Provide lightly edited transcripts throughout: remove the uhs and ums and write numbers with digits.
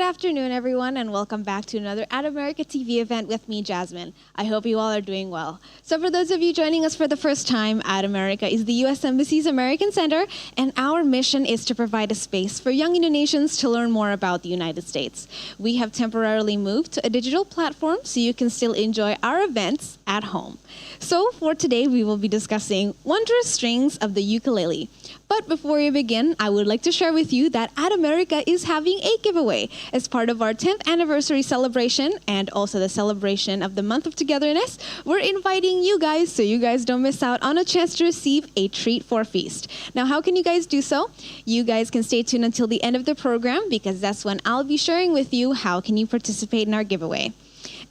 afternoon, everyone, and welcome back to another At America TV event with me, Jasmine. I hope you all are doing well. So for those of you joining us for the first time, At America is the U.S. Embassy's American Center, and our mission is to provide a space for young Indonesians to learn more about the United States. We have temporarily moved to a digital platform so you can still enjoy our events at home. So for today, we will be discussing Wondrous strings of the ukulele. But before we begin, I would like to share with you that At America is having a giveaway as part of our 10th anniversary celebration and also the celebration of the month of togetherness. We're inviting you guys so you guys don't miss out on a chance to receive a treat for feast. Now, how can you guys do so? You guys can stay tuned until the end of the program because that's when I'll be sharing with you how can you participate in our giveaway.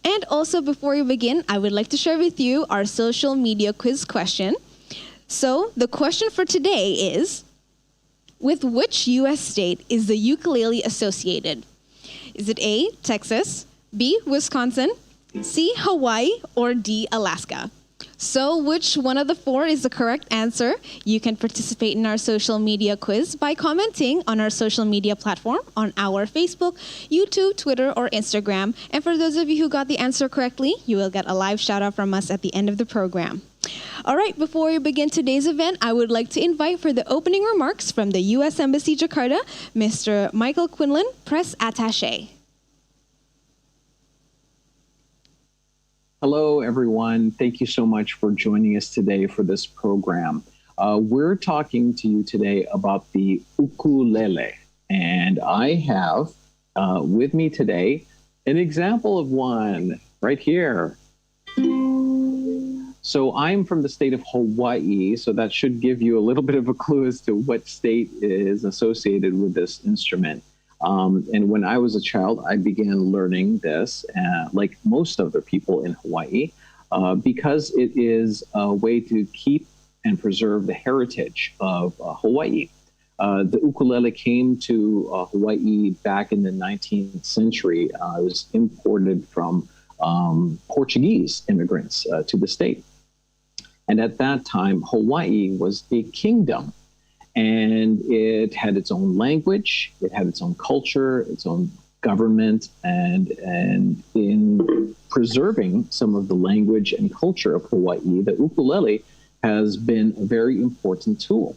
And also, before we begin, I would like to share with you our social media quiz question. So the question for today is, with which U.S. state is the ukulele associated? Is it A, Texas, B, Wisconsin, C, Hawaii, or D, Alaska? So which one of the four is the correct answer? You can participate in our social media quiz by commenting on our social media platform on our Facebook, YouTube, Twitter, or Instagram. And for those of you who got the answer correctly, you will get a live shout out from us at the end of the program. All right, before we begin today's event, I would like to invite for the opening remarks from the U.S. Embassy Jakarta, Mr. Michael Quinlan, Press Attaché. Hello, everyone. Thank you so much for joining us today for this program. We're talking to you today about the ukulele, and I have with me today an example of one right here. So I'm from the state of Hawaii, so that should give you a little bit of a clue as to what state is associated with this instrument. And when I was a child, I began learning this, like most other people in Hawaii, because it is a way to keep and preserve the heritage of Hawaii. The ukulele came to Hawaii back in the 19th century. It was imported from Portuguese immigrants to the state. And at that time, Hawaii was a kingdom. And it had its own language, it had its own culture, its own government, and in preserving some of the language and culture of Hawaii, the ukulele has been a very important tool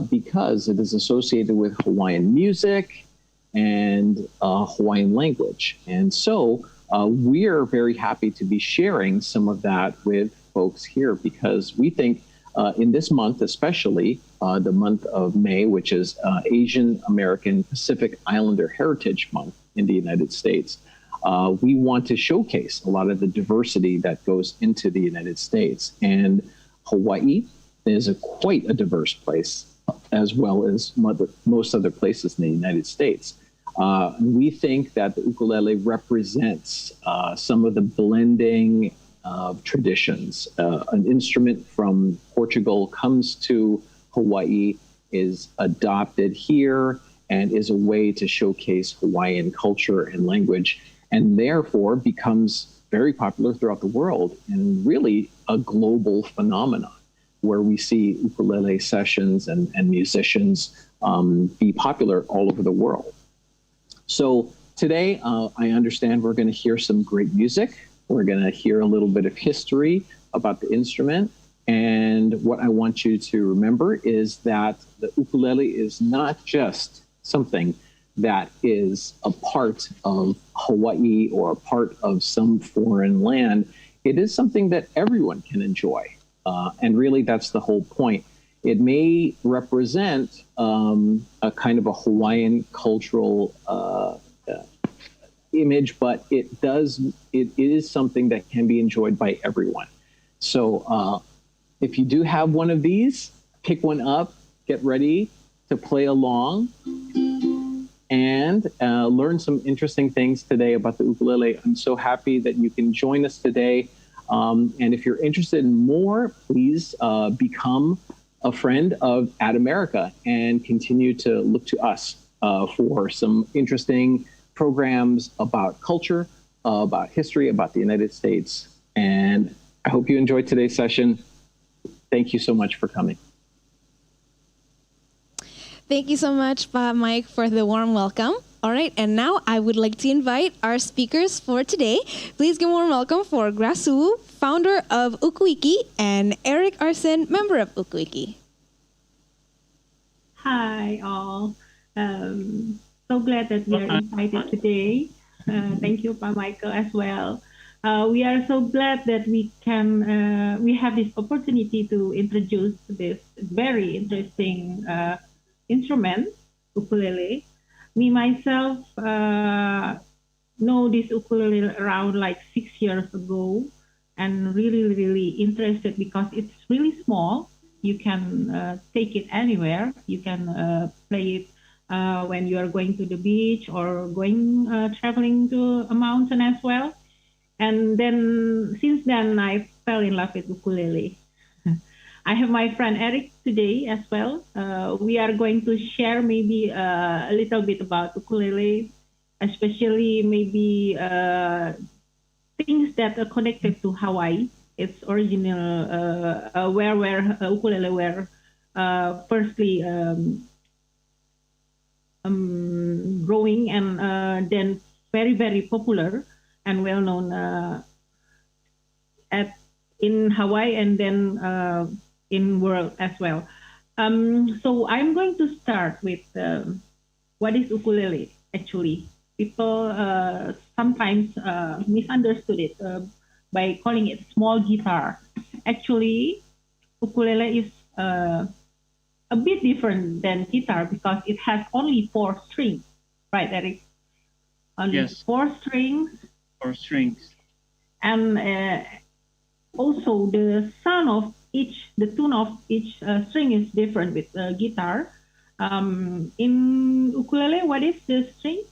because it is associated with Hawaiian music and Hawaiian language. And so we are very happy to be sharing some of that with folks here because we think in this month, especially the month of May, which is Asian American Pacific Islander Heritage Month in the United States, we want to showcase a lot of the diversity that goes into the United States. And Hawaii is quite a diverse place, as well as most other places in the United States. We think that the ukulele represents some of the blending of traditions. An instrument from Portugal comes to Hawaii, is adopted here, and is a way to showcase Hawaiian culture and language, and therefore becomes very popular throughout the world and really a global phenomenon where we see ukulele sessions and musicians be popular all over the world. So today, I understand we're going to hear some great music. We're going to hear a little bit of history about the instrument. And what I want you to remember is that the ukulele is not just something that is a part of Hawaii or a part of some foreign land. It is something that everyone can enjoy. And really, that's the whole point. It may represent a kind of a Hawaiian cultural image, but it is something that can be enjoyed by everyone. So if you do have one of these, pick one up, get ready to play along, and learn some interesting things today about the ukulele. I'm so happy that you can join us today. And if you're interested in more, please become a friend of At America and continue to look to us for some interesting programs about culture, about history, about the United States. And I hope you enjoyed today's session. Thank you so much for coming. Thank you so much, Mike, for the warm welcome. All right, and now I would like to invite our speakers for today. Please give a warm welcome for Graz Suwu, founder of UKUiki, and Eric Arsen, member of UKUiki. Hi, all. So glad that we are invited today. Thank you, Pa Michael, as well. We are so glad that we have this opportunity to introduce this very interesting instrument, ukulele. Me myself know this ukulele around like 6 years ago, and really interested because it's really small. You can take it anywhere. You can play it when you are going to the beach or going traveling to a mountain as well. And then since then, I fell in love with ukulele. I have my friend Eric today as well. We are going to share maybe a little bit about ukulele, especially maybe things that are connected to Hawaii. Its original where ukulele were firstly growing and then very popular and well known in Hawaii and then in world as well. So I'm going to start with what is ukulele actually. People sometimes misunderstood it by calling it small guitar. Actually, ukulele is a bit different than guitar because it has only 4 strings, right, Eric? Only yes. 4 strings. 4 strings. And also the tune of each string is different with guitar. In ukulele, what is the string?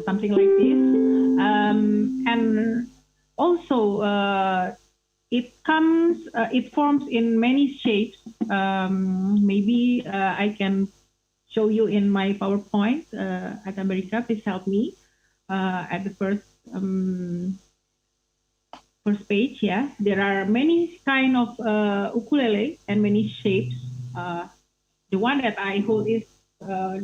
Something like this. And also it forms in many shapes. Maybe I can show you in my PowerPoint at America. Please help me at the first page. Yeah, there are many kind of ukulele and many shapes. The one that I hold is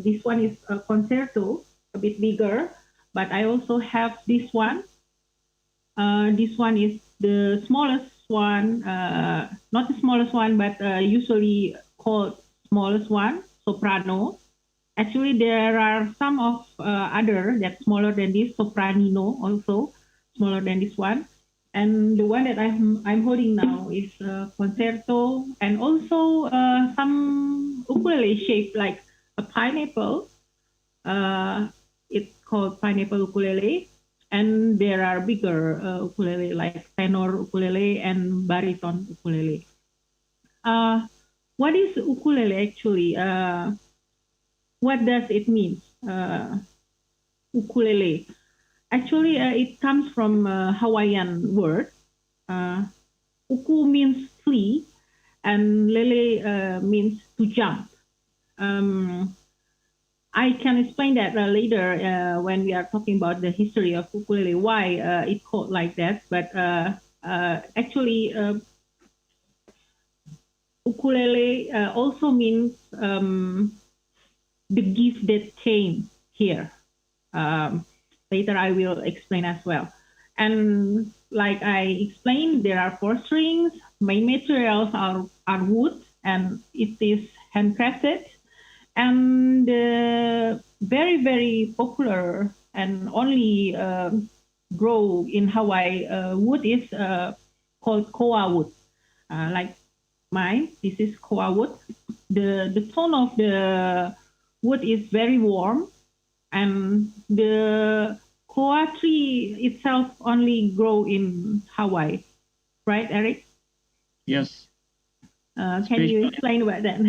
this one is a concerto, a bit bigger, but I also have this one. This one is the smallest one, not the smallest one, but usually called smallest one, soprano. Actually, there are some of other that's smaller than this, sopranino, also smaller than this one. And the one that I'm holding now is concerto, and also some ukulele shaped like a pineapple. It's called pineapple ukulele. And there are bigger ukulele like tenor ukulele and baritone ukulele. What is ukulele actually? What does it mean? Ukulele. Actually, it comes from a Hawaiian word. Uku means flee, and lele means to jump. I can explain that later when we are talking about the history of ukulele, why it's called like that. But actually, ukulele also means the gift that came here. Later, I will explain as well. And like I explained, there are 4 strings. Main materials are wood, and it is handcrafted. And very popular and only grow in Hawaii wood is called koa wood. Like mine, this is koa wood. The tone of the wood is very warm, and the koa tree itself only grow in Hawaii, right, Eric? Yes. Can you explain about that?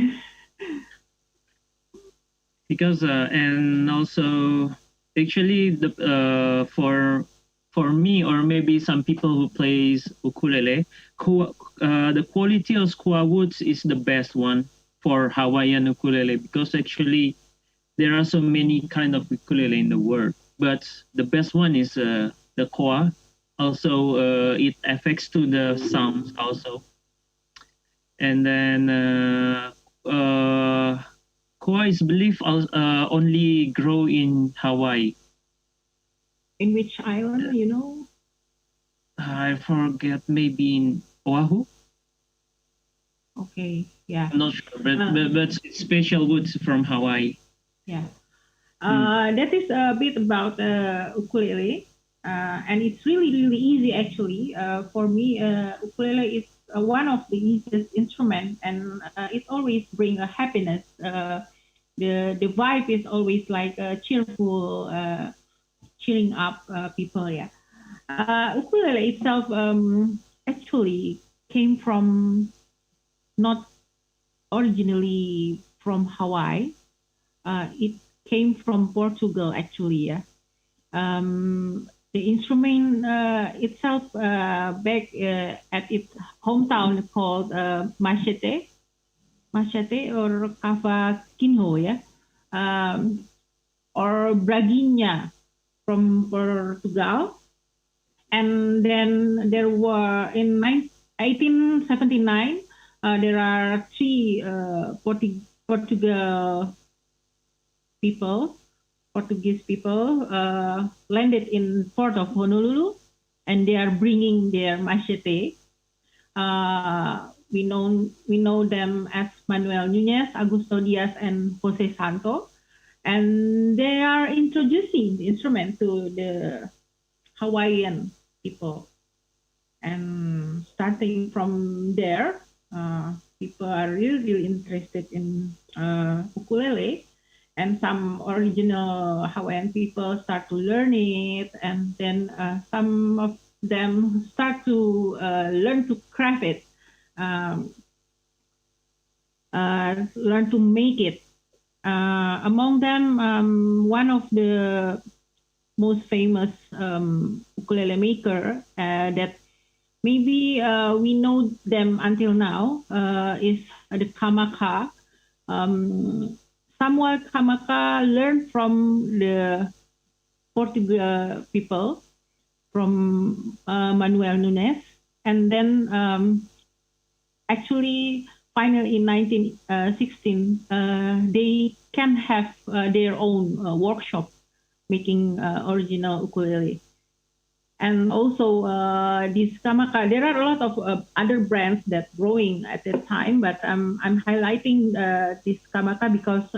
Because and also actually the for me or maybe some people who plays ukulele, the quality of koa woods is the best one for Hawaiian ukulele, because actually there are so many kind of ukulele in the world, but the best one is the koa, also it affects to the sounds also. And then koa is believed only grow in Hawaii. In which island, you know? I forget, maybe in Oahu. Okay, yeah. I'm not sure, but it's special woods from Hawaii. Yeah. That is a bit about ukulele, and it's really, really easy actually. For me, ukulele is one of the easiest instrument, and it always bring a happiness. The vibe is always like cheerful, cheering up people. Yeah. Ukulele itself actually came from not originally from Hawaii. It came from Portugal, actually. Yeah. The instrument itself back at its hometown called machete or cavaquinho, yeah, or braguinha from Portugal. And then there were in 1879, there are three Portugal people, Portuguese people, landed in port of Honolulu, and they are bringing their machete. We know them as Manuel Nunez, Augusto Diaz, and Jose Santo, and they are introducing the instrument to the Hawaiian people. And starting from there, people are really, really interested in ukulele, and some original Hawaiian people start to learn it, and then some of them start to learn to craft it, um, learn to make it. Among them, one of the most famous ukulele maker that maybe we know them until now is the Kamaka. Samuel Kamaka learned from the Portuguese people, from Manuel Nunes, and then actually finally in 1916 they can have their own workshop making original ukulele. And also this Kamaka, there are a lot of other brands that growing at that time, but I'm highlighting this Kamaka because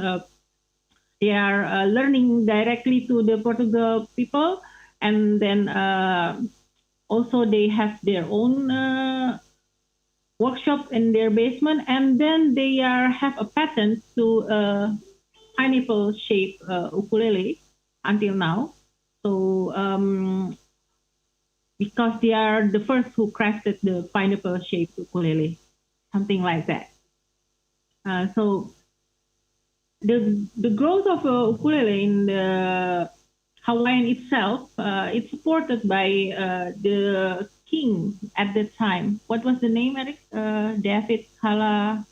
they are learning directly to the Portugal people, and then also they have their own workshop in their basement, and then they have a patent to pineapple shape ukulele until now. So because they are the first who crafted the pineapple shaped ukulele, something like that. So the growth of ukulele in the Hawaiian itself, it's supported by the king at that time. What was the name, Eric? David Kalakaua,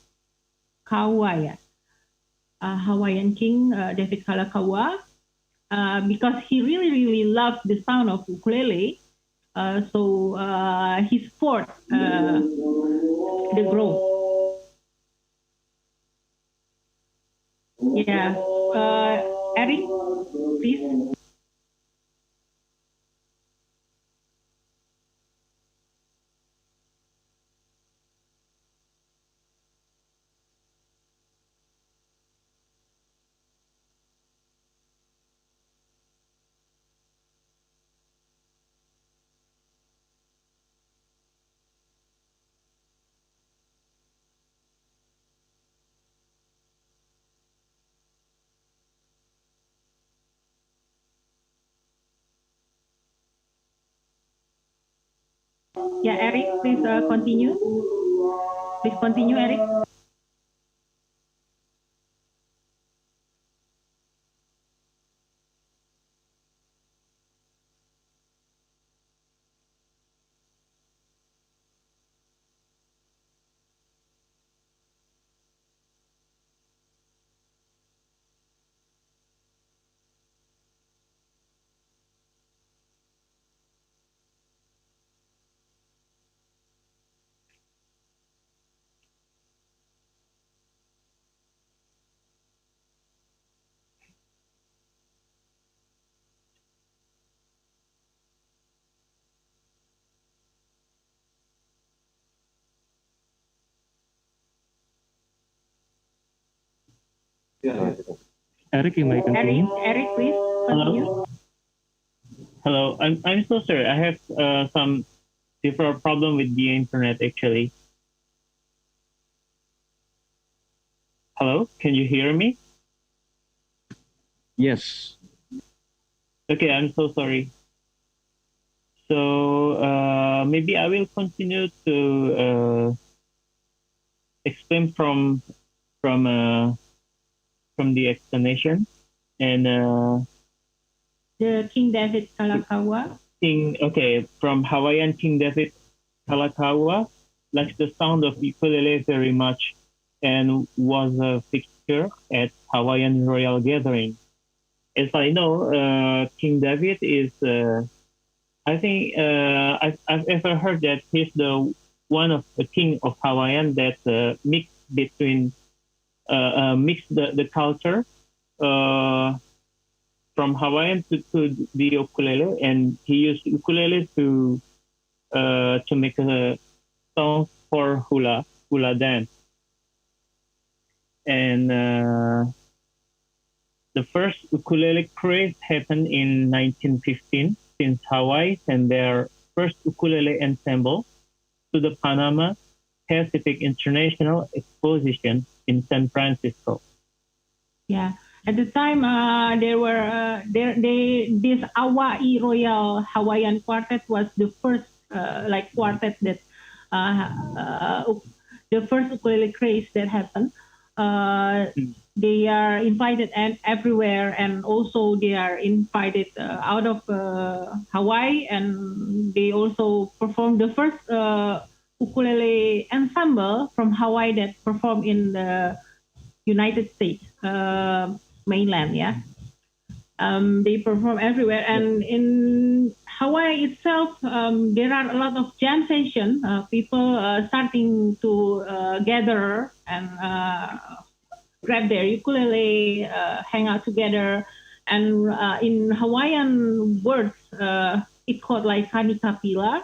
yeah. Hawaiian king David Kalakaua, because he really, really loved the sound of ukulele. So he support the growth. Yeah. Eric, please. Yeah, Eric, please continue. Please continue, Eric. Eric, you may continue. Eric, please continue. Hello. I'm so sorry. I have some different problem with the internet actually. Hello, can you hear me? Yes. Okay, I'm so sorry. So maybe I will continue to explain from the explanation and The King David Kalakaua. From Hawaiian King David Kalakaua likes the sound of ukulele very much and was a fixture at Hawaiian royal gathering. As I know, King David is I think I've ever heard that he's the one of the king of Hawaiian that mix between mix the culture from Hawaiian to the ukulele, and he used ukulele to make a song for hula dance. And the first ukulele craze happened in 1915 since Hawaii sent their first ukulele ensemble to the Panama Pacific International Exposition in San Francisco. Yeah, at the time there were this Hawaii Royal Hawaiian Quartet was the first quartet that the first ukulele craze that happened. They are invited and everywhere, and also they are invited out of Hawaii, and they also performed the first ukulele ensemble from Hawaii that performed in the United States mainland. Yeah, they perform everywhere, and in Hawaii itself, there are a lot of jam sessions. People starting to gather and grab their ukulele, hang out together, and in Hawaiian words, it's called like kanikapila,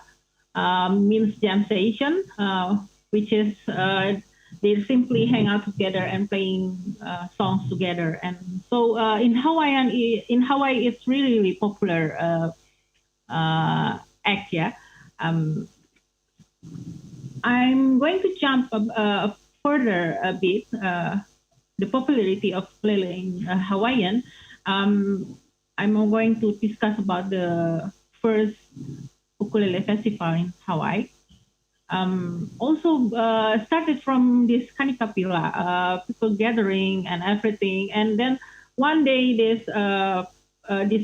means jam session, which is they simply hang out together and playing songs together. And so in Hawaii, it's really, really popular act. Yeah. I'm going to jump further a bit. The popularity of ukulele in Hawaiian. I'm going to discuss about the first ukulele festival in Hawaii. Also started from this kanikapila, people gathering and everything. And then one day this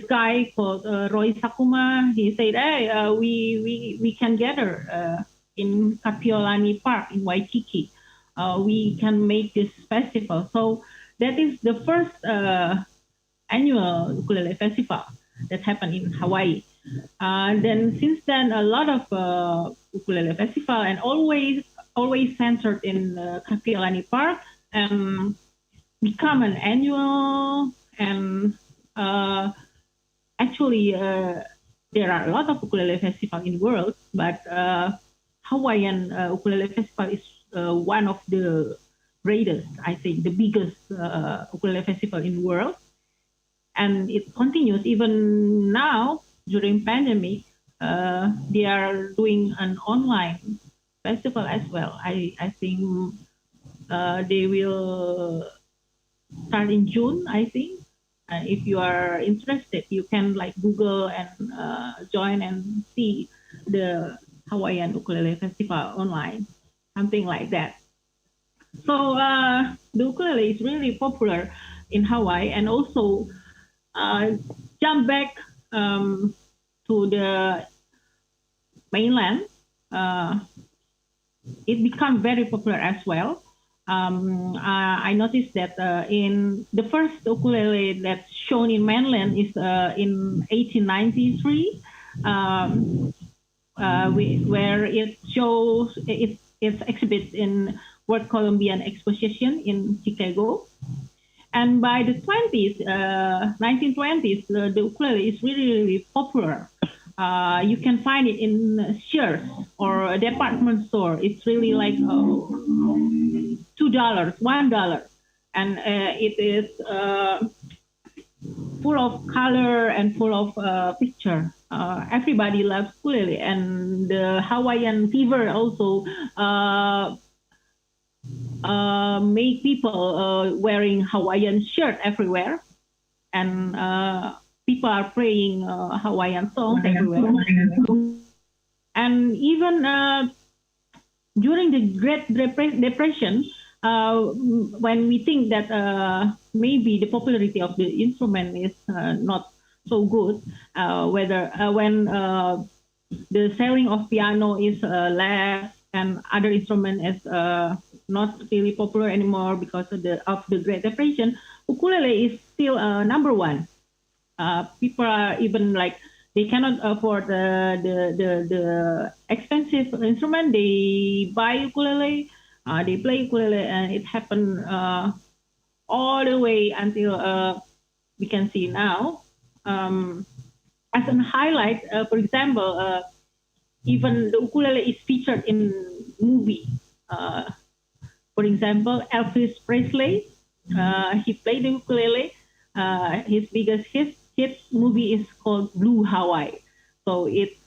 guy called Roy Sakuma, he said, "Hey, we can gather in Kapiolani Park in Waikiki. We can make this festival." So that is the first annual ukulele festival that happened in Hawaii. Then since then, a lot of ukulele festival and always centered in Kapiolani Park and become an annual. And actually, there are a lot of ukulele festival in the world, but Hawaiian ukulele festival is one of the greatest, I think, the biggest ukulele festival in the world. And it continues even now during pandemic. They are doing an online festival as well. I think they will start in June, I think. If you are interested, you can like Google and join and see the Hawaiian Ukulele Festival online, something like that. So the ukulele is really popular in Hawaii, and also jump back to the mainland. It became very popular as well. I noticed that in the first ukulele that's shown in mainland is in 1893, where it shows it's exhibits in World Columbian Exposition in Chicago. And by the 1920s, the ukulele is really, really popular. You can find it in Sears or a department store. It's really like $2, $1. and it is full of color and full of picture. Everybody loves ukulele, and the Hawaiian fever also make people wearing Hawaiian shirt everywhere, and people are playing Hawaiian songs everywhere. And even during the Great Depression, when we think that maybe the popularity of the instrument is not so good, when the selling of piano is less and other instrument is not really popular anymore because of the Great Depression, ukulele is still number one. People are even like they cannot afford the expensive instrument. They buy ukulele, they play ukulele, and it happened all the way until we can see now. As a highlight, for example, even the ukulele is featured in movie. For example, Elvis Presley, he played the ukulele. His biggest hit movie is called Blue Hawaii. So it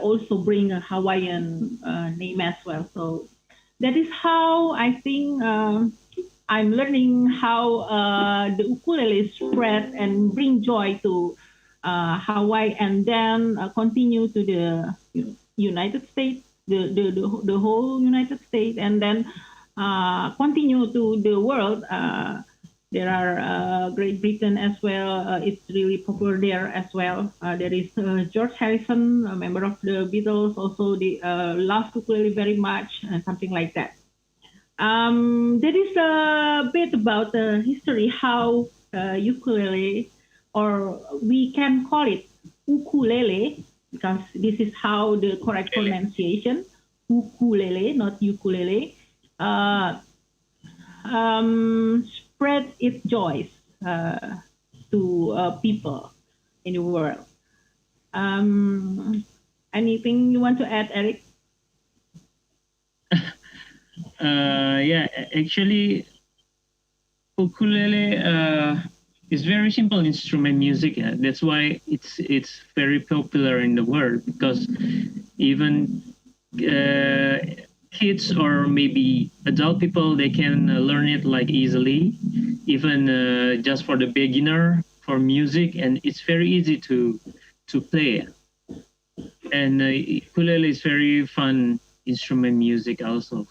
also bring a Hawaiian name as well. So that is how I think I'm learning how the ukulele spread and bring joy to Hawaii, and then continue to the United States, the whole United States, and then continue to the world. There are Great Britain as well. It's really popular there as well. There is George Harrison, a member of the Beatles, also they love ukulele very much, and something like that. There is a bit about the history how ukulele, or we can call it ukulele, because this is how the correct pronunciation, ukulele, not ukulele, spread its joys to people in the world. Anything you want to add, Eric? Yeah, actually, ukulele is very simple instrument music. That's why it's very popular in the world, because even kids or maybe adult people, they can learn it like easily, even just for the beginner for music, and it's very easy to play. And ukulele is very fun instrument music also,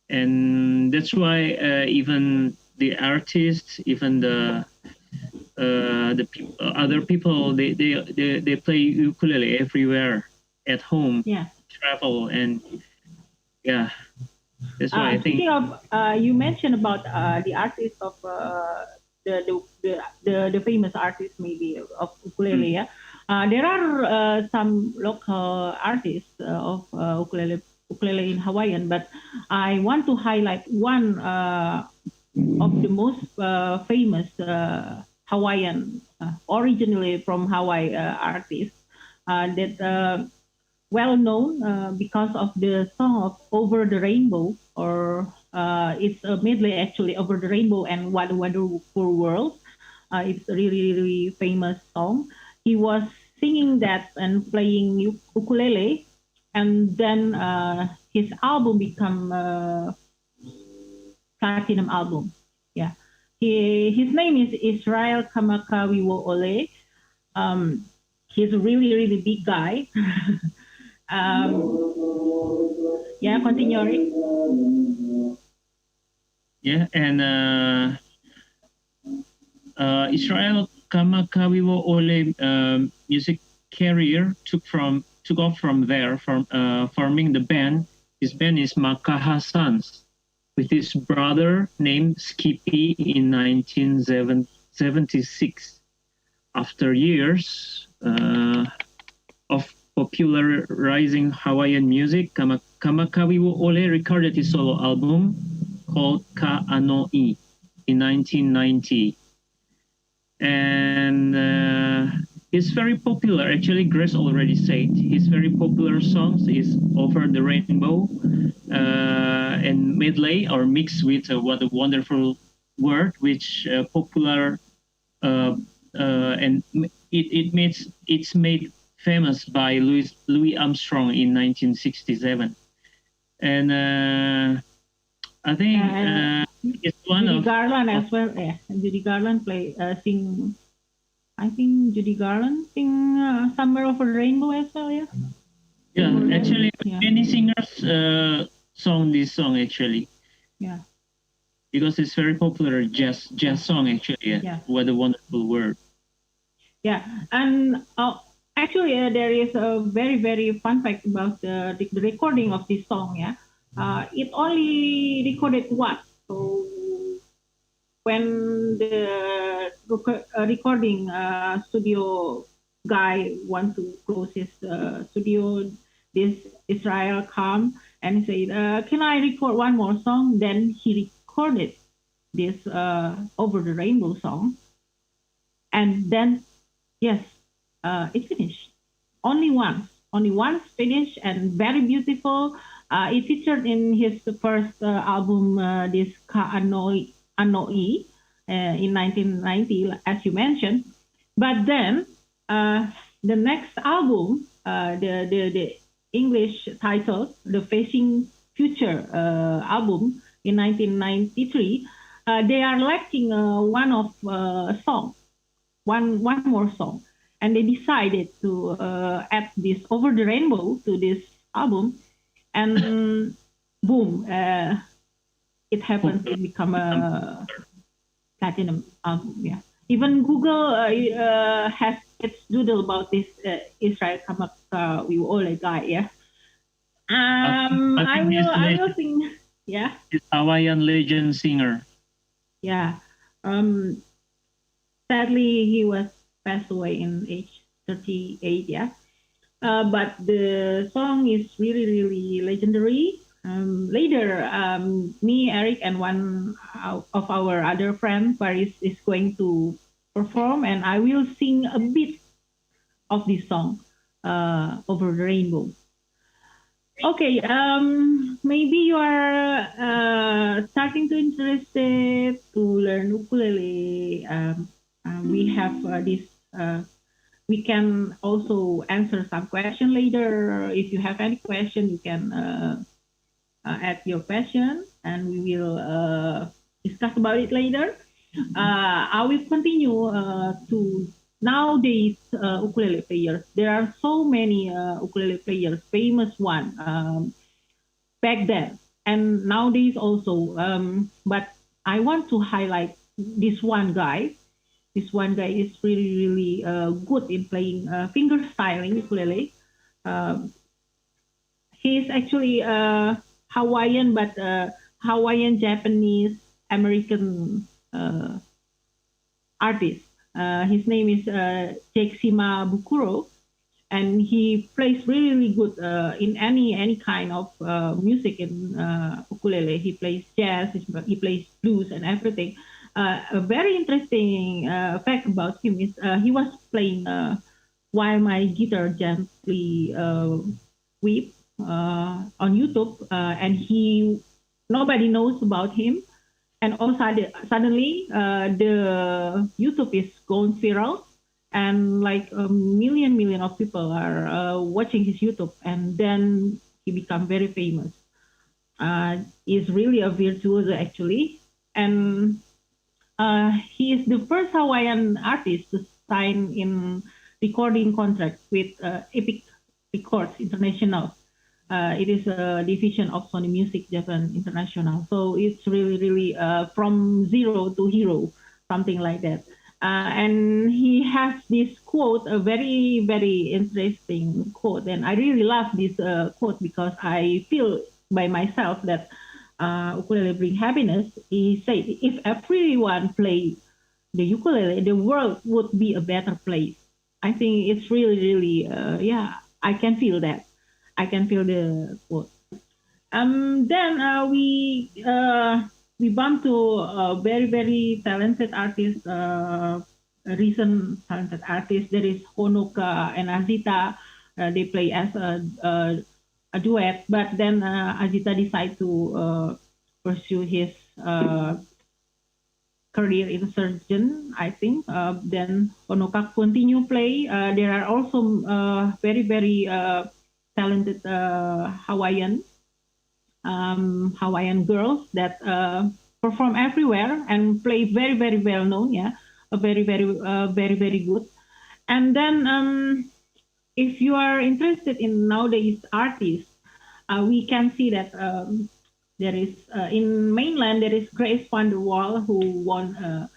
and that's why even the artists, even the other people, they play ukulele everywhere, at home, Yeah. travel, and yeah, that's why I think. Speaking of, you mentioned about the artists of the famous artists maybe of ukulele. Yeah, there are some local artists of ukulele in Hawaiian, but I want to highlight one of the most famous Hawaiian, originally from Hawaii artists that well known because of the song of Over the Rainbow, or it's a medley actually, Over the Rainbow and What a Wonderful World. It's a really, really famous song. He was singing that and playing ukulele, and then his album become platinum album. Yeah, his name is Israel Kamakawiwo Ole. He's a really, really big guy. Yeah, continue, Rick. Yeah, and Israel Kamakawiwo Ole music career took off from there, from forming the band. His band is Makaha Sons, with his brother named Skippy in 1976. After years of popularizing Hawaiian music, Kamakawiwo Ole recorded his solo album called Ka'anoi in 1990. And it's very popular. Actually, Grace already said his very popular songs is Over the Rainbow and medley or mixed with What a Wonderful word which popular and it's made famous by Louis Armstrong in 1967, and I think it's one Judy of Garland as well. Yeah, Judy Garland sing. I think Judy Garland sing "Somewhere Over the Rainbow" as well. Yeah. yeah. Actually, Yeah. many singers sung this song actually. Yeah. Because it's very popular jazz song actually. Yeah. What a wonderful word. Yeah, and actually there is a very fun fact about the recording of this song. Yeah, it only recorded once. So when the recording studio guy wants to close his studio, this Israel come and said, "Can I record one more song?" Then he recorded this Over the Rainbow song, and then yes, it finished. Only once finished and very beautiful. It featured in his first album, this Ka Anoi in 1990, as you mentioned. But then the next album, the English title, the Facing Future album in 1993, they are lacking one of song, one more song, and they decided to add this Over the Rainbow to this album, and boom, it happened to become a platinum album. Yeah, even Google has its doodle about this Israel Kamaka UKUiki guy. Yeah, I will sing. Yeah, He's Hawaiian legend singer. Yeah, sadly he was passed away in age 38. Yeah, but the song is really legendary. Later, me, Eric, and one of our other friends, Paris, is going to perform, and I will sing a bit of this song, Over the Rainbow. Okay, maybe you are starting to interested to learn ukulele. We have this. We can also answer some question later. If you have any question, you can add your question, and we will discuss about it later. I will continue to nowadays ukulele players. There are so many ukulele players, famous one back then and nowadays also. But I want to highlight this one guy. This one guy is really good in playing finger styling ukulele. He is actually Hawaiian, but Hawaiian, Japanese, American artist. His name is Jacksima Bukuro, and he plays really good in any kind of music in ukulele. He plays jazz, he plays blues, and everything. A very interesting fact about him is he was playing While My Guitar Gently Weep on YouTube, and nobody knows about him. And all suddenly, the YouTube is going viral, and like a million of people are watching his YouTube, and then he become very famous. He's really a virtuoso actually, and he is the first Hawaiian artist to sign in recording contract with AAPI Records International. It is a division of Sony Music Japan International. So it's really from zero to hero, something like that. And he has this quote, a very interesting quote. And I really love this quote because I feel by myself that ukulele bring happiness. He said, if everyone played the ukulele, the world would be a better place. I think it's really, I can feel that. I can feel the quote. Then we bump to a very talented artist, recent talented artist. There is Honoka and Azita. They play as a duet, but then Azita decided to pursue his career in surgeon, I think. Then Honoka continue play. There are also very, very talented Hawaiian girls that perform everywhere and play very, very well known. Yeah, very, very, very good. And then if you are interested in nowadays artists, we can see that there is in mainland there is Grace Wall who won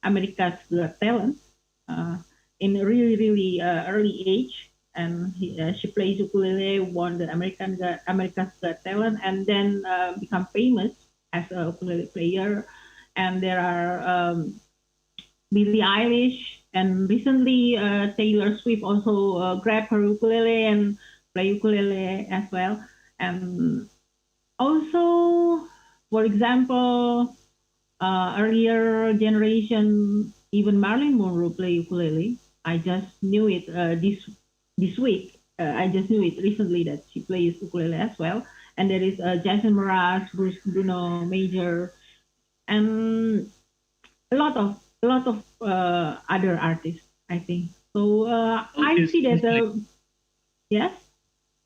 America's Got Talent in a really, really early age, and she plays ukulele, won the America's Got Talent, and then become famous as a ukulele player. And there are Billie Eilish, and recently Taylor Swift also grabbed her ukulele and play ukulele as well. And also, for example, earlier generation, even Marilyn Monroe play ukulele. I just knew it this week. I just knew it recently that she plays ukulele as well. And there is Jason Mraz, Bruno Major, and a lot of other artists, I think. So I see that. Yes.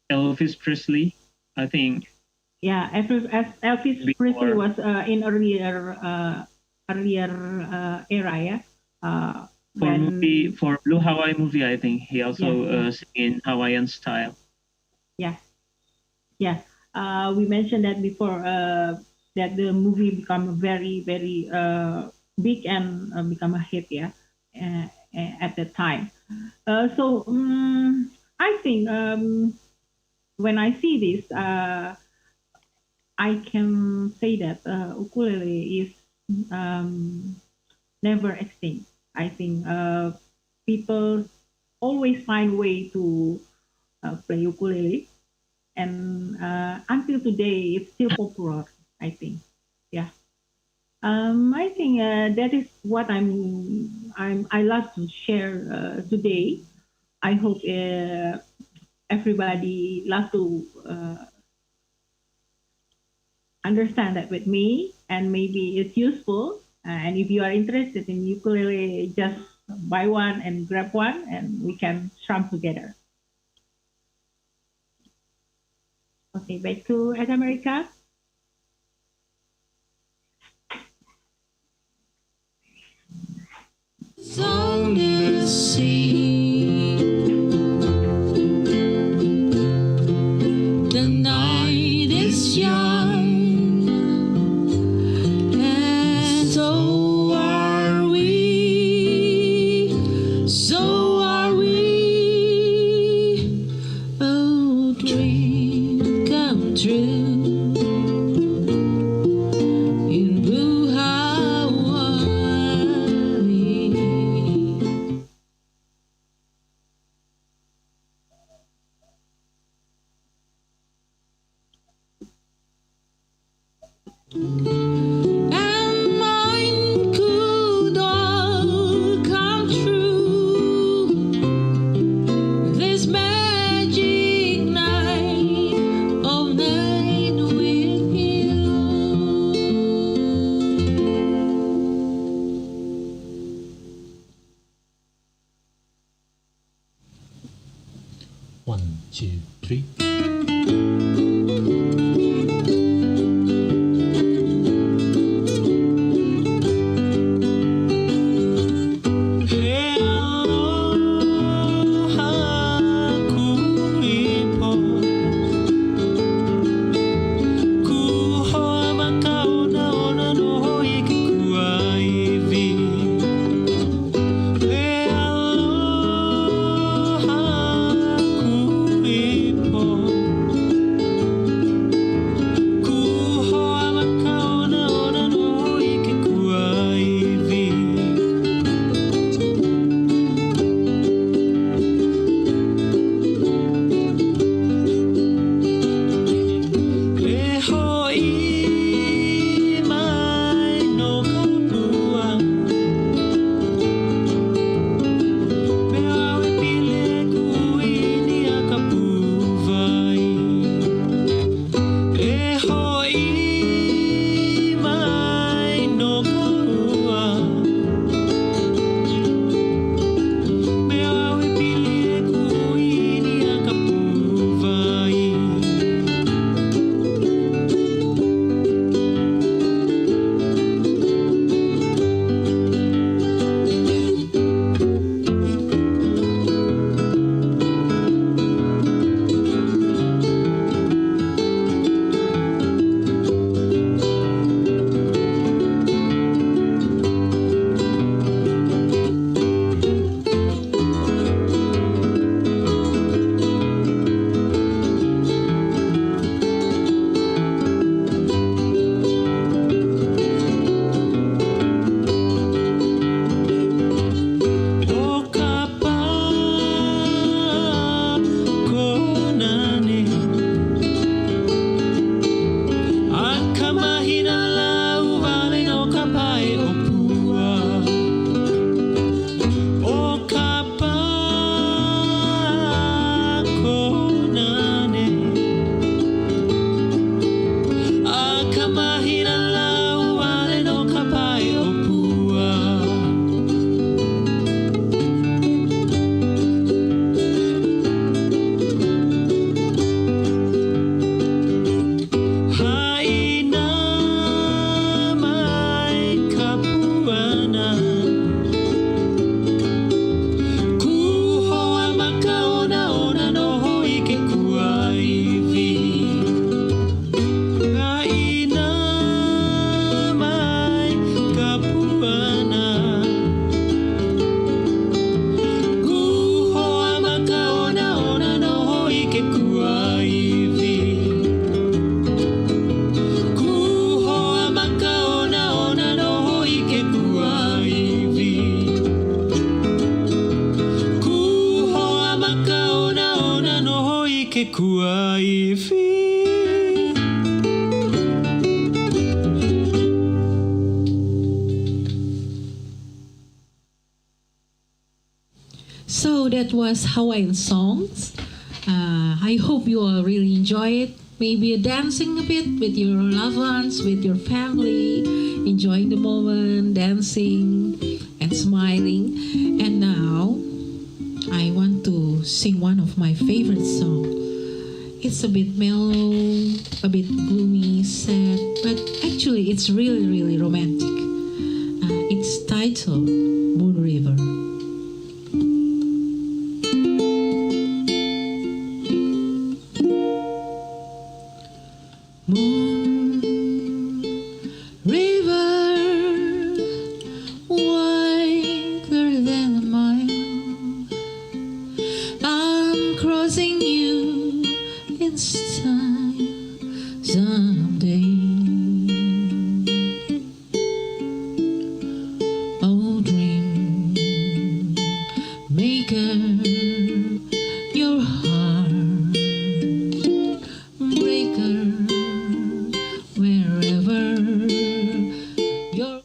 Elvis Presley, I think. Yeah, Elvis Presley was in earlier era, yeah. For Blue Hawaii movie, I think he also sing in Hawaiian style. Yeah, yeah. We mentioned that before that the movie become very, very big and become a hit, yeah, at that time. So I think when I see this, I can say that ukulele is never extinct. I think people always find way to play ukulele, and until today it's still popular. I think, yeah. I think that is what I love to share today. I hope everybody love to understand that with me, and maybe it's useful. And if you are interested in ukulele, just buy one and grab one, and we can strum together. Okay, back to Ed America. On the sea, the night is young, and so are we, oh, dream come true in blue Hawaii. And mine could all come true this magic night of night with you. One, two, three. UKUiki Friends. So that was Hawaiian songs. I hope you all really enjoy it. Maybe dancing a bit with your loved ones, with your family, enjoying the moment, dancing and smiling. And now I want to sing one of my favorite songs. It's a bit mellow, a bit gloomy, sad, but actually it's really, really romantic. It's titled Moon River. Moon River, wide clearer than a mile, I'm crossing you in style someday. Oh, dream maker, your heart breaker, wherever you're.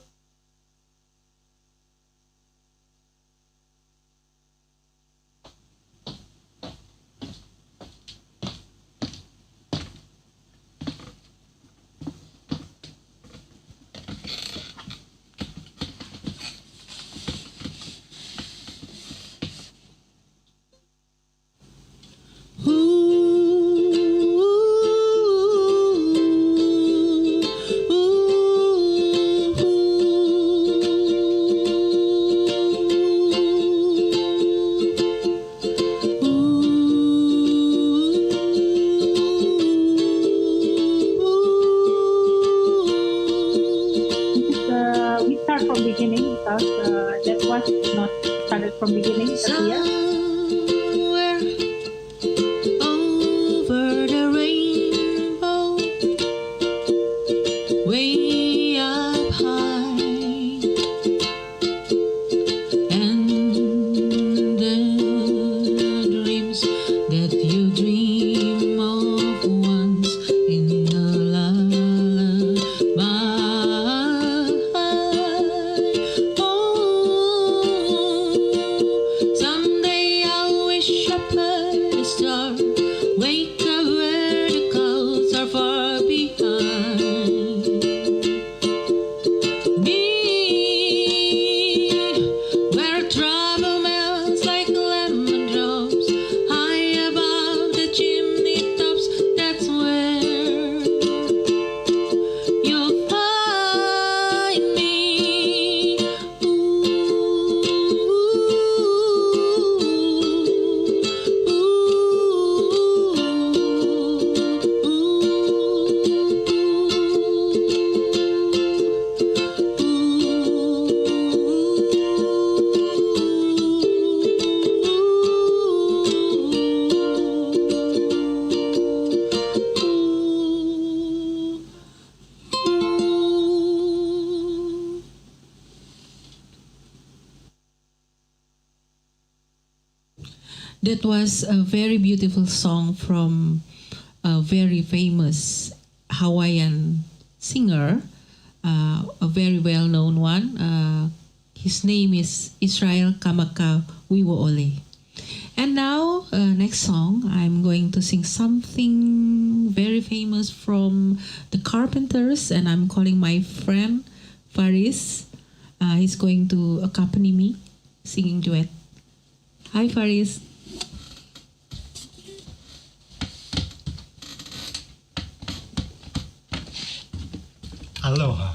We start from beginning because that was not started from beginning earlier. Somewhere over the rainbow, way up high, and the dreams that you dream of once in a lullaby. Oh, someday I'll wish upon a star, wake up where the clouds are far behind me, where trouble melts like lemon drops high above the chimney tops. That's where you'll find me. That was a very beautiful song from a very famous Hawaiian singer, a very well-known one. His name is Israel Kamaka Wiwoole. And now, next song, I'm going to sing something very famous from the Carpenters, and I'm calling my friend Faris. He's going to accompany me singing duet. Hi, Faris. Aloha.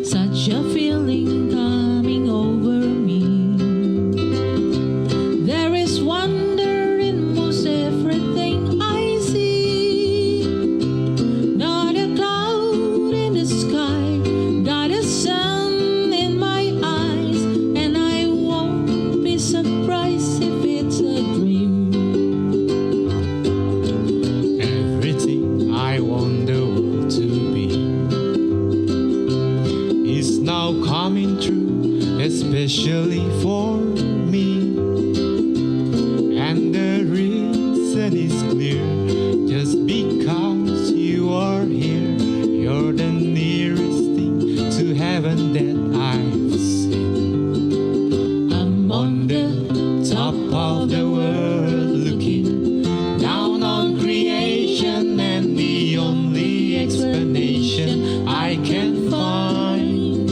Such a feeling coming over me. especially for me. And the reason is clear, just because you are here, you're the nearest thing to heaven that I've seen. I'm on the top of the world looking down on creation, and the only explanation I can find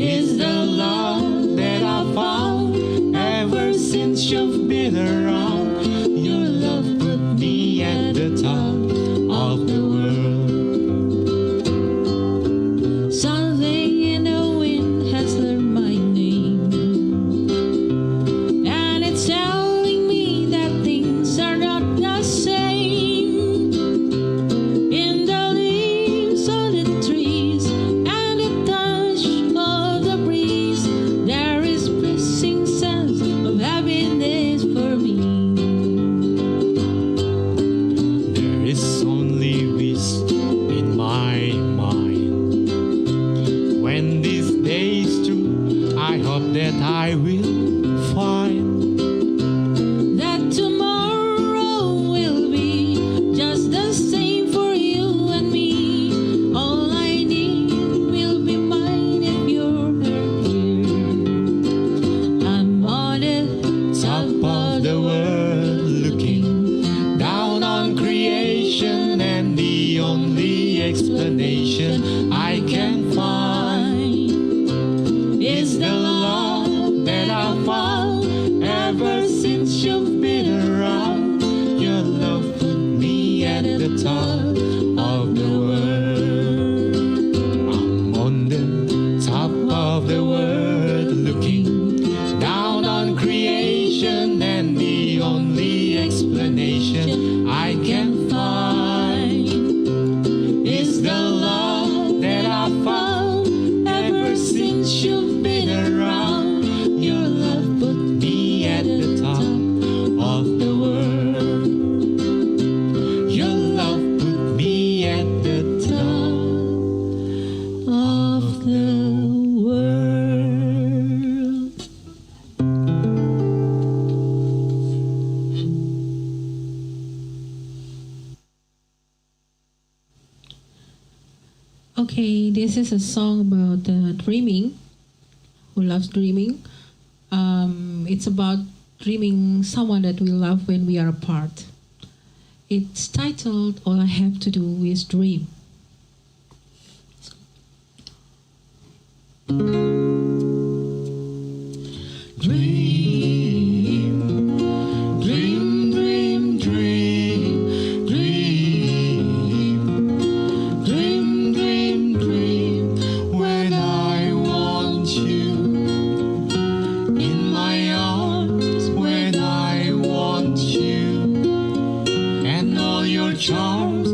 is the love that I found ever since you've been around. Your love put me at the top of the world. Something in the wind has learned my name, and it's telling me that things are not the same. In the leaves on the trees and the touch of the breeze, there is blessing sense of happiness for me. There is only wisdom in my mind. When this day is through, I hope that I will find That tomorrow will be just the same for you and me. All I need will be mine if you're here. I'm on the top of the world looking down on creation, and the only explanation I can find is the love that I found ever since you've been around. Your love put me at the top of the world. I'm on the top of the world looking down on creation, and the only explanation I can find is the love that I found ever since you've been around. Your love put me at the top of the world. Your love put me at the top of the world. Okay, this is a song about dreaming. Who loves dreaming? It's about dreaming someone that we love when we are apart. It's titled "All I Have to Do Is Dream." Dream, dream, dream, dream, dream, dream, dream, dream. When I want you in my arms, when I want you, and all your charms